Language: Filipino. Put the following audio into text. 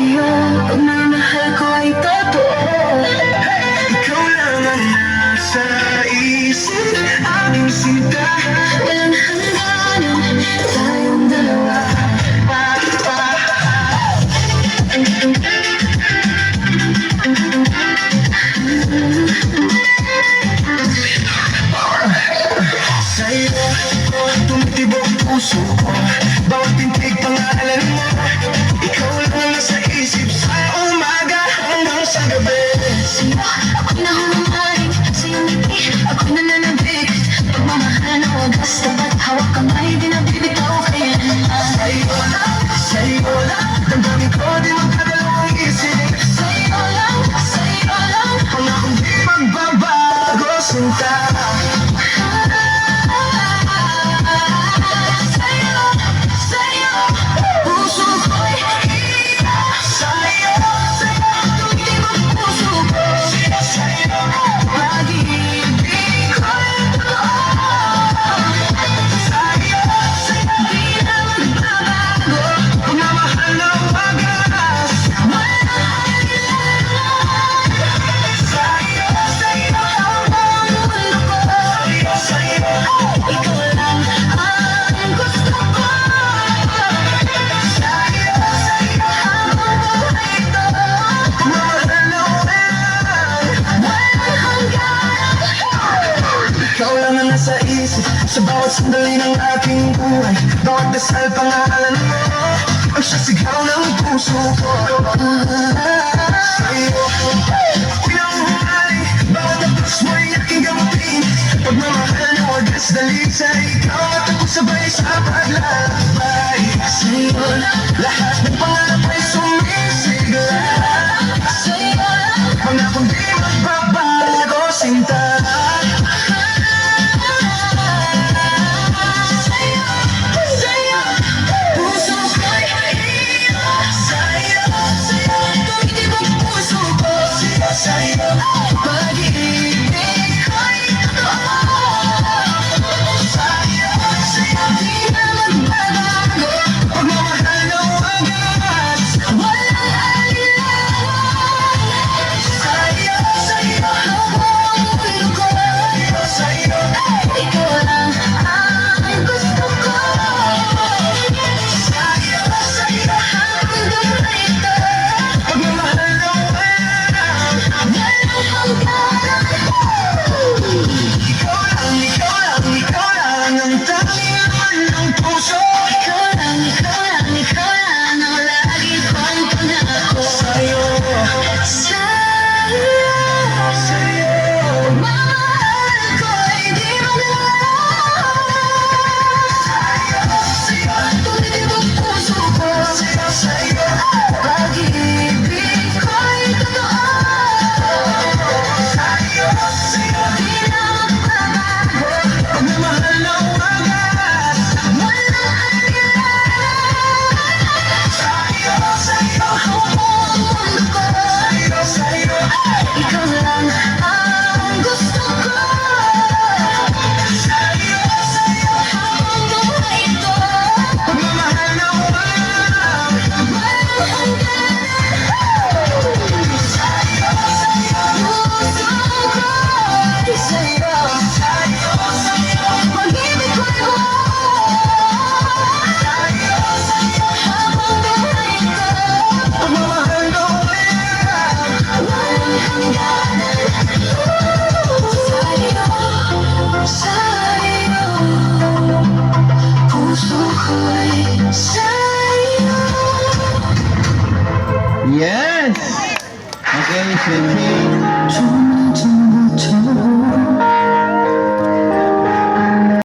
sa'yo, pagmamahal ko ay totoo. Ikaw lang ang nasa isip, aking sinta. Walang hangganan, tayong dalawa. Sa'yo ko tumitibok ang puso ko, bawat tintig pangalan mo. Ikaw lang ang nasa isip sa umaga hanggang sa gabi. Sa'yo, ako'y nahumaling, sa'yo ngiti, ako'y nananabik. Pagmamahal na wagas, dapat hawak kamay, di na bibitaw kailanman. Sa'yo lang, damdamin ko di magkadalawang isip. Sa'yo lang, Pangakong di magbabago, sinta. sa'yo, puso ko'y hihina. Sa'yo, Tumitib ang puso ko, sa'yo, pag-ibig ko'y totoo. sa'yo, Di na magbabago, pagmamahal na wagas. walang hangganan. Sa'yo, Habang mundo ko, sa'yo, ikaw lang ang gusto ko. Habang buhay ito, pagmamahal na walang hangganan. ikaw lang ang nasa isip sa bawat sandali ng aking buhay. Bawat dasal pangalan mo ang sasigaw ng puso ko. Sa'yo pinanghumali, bawat apos mo'y aking gamutin. Pagmamahal na wagas dali sa ikaw at ako sabay sa paglalakbay. Sa'yo lahat ng pangarap ay sumisigla. Sa'yo lang, Pangakong di magbabago, sinta. sa'yo, puso ko'y hihina. Sa'yo, tumitib ang puso ko. Sa'yo, Pag-ibig ko'y totoo. Di na magbabago, pagmamahal na wagas. walang alinlangan. Sa'yo, Habang mundo ko, sa'yo, ikaw lang ang gusto ko. Habang buhay ito, pagmamahal na wagas. walang hangganan. Ikaw lang ang tanging laman ng puso. Ikaw lang ang lagi kong pangako. Sa'yo, Sa'yo, pagmamahal ko'y di maglalas. Tumitib ang puso ko, sa'yo, pag-ibig ko'y totoo. Di na magbabago, pagmamahal na wagas. walang hangganan. Habang mundo ko, Sa'yo, ikaw lang ang gusto ko. Habang buhay ito, pagmamahal na wagas. walang hangganan. Puso ko'y sa'yo, pag-ibig ko'y buo. Habang buhay ito, Pagmamahal na wagas. walang hangganan. Sa'yo, puso ko'y sa'yo. Yes! Okay, Shinji. Chum, chum, chum.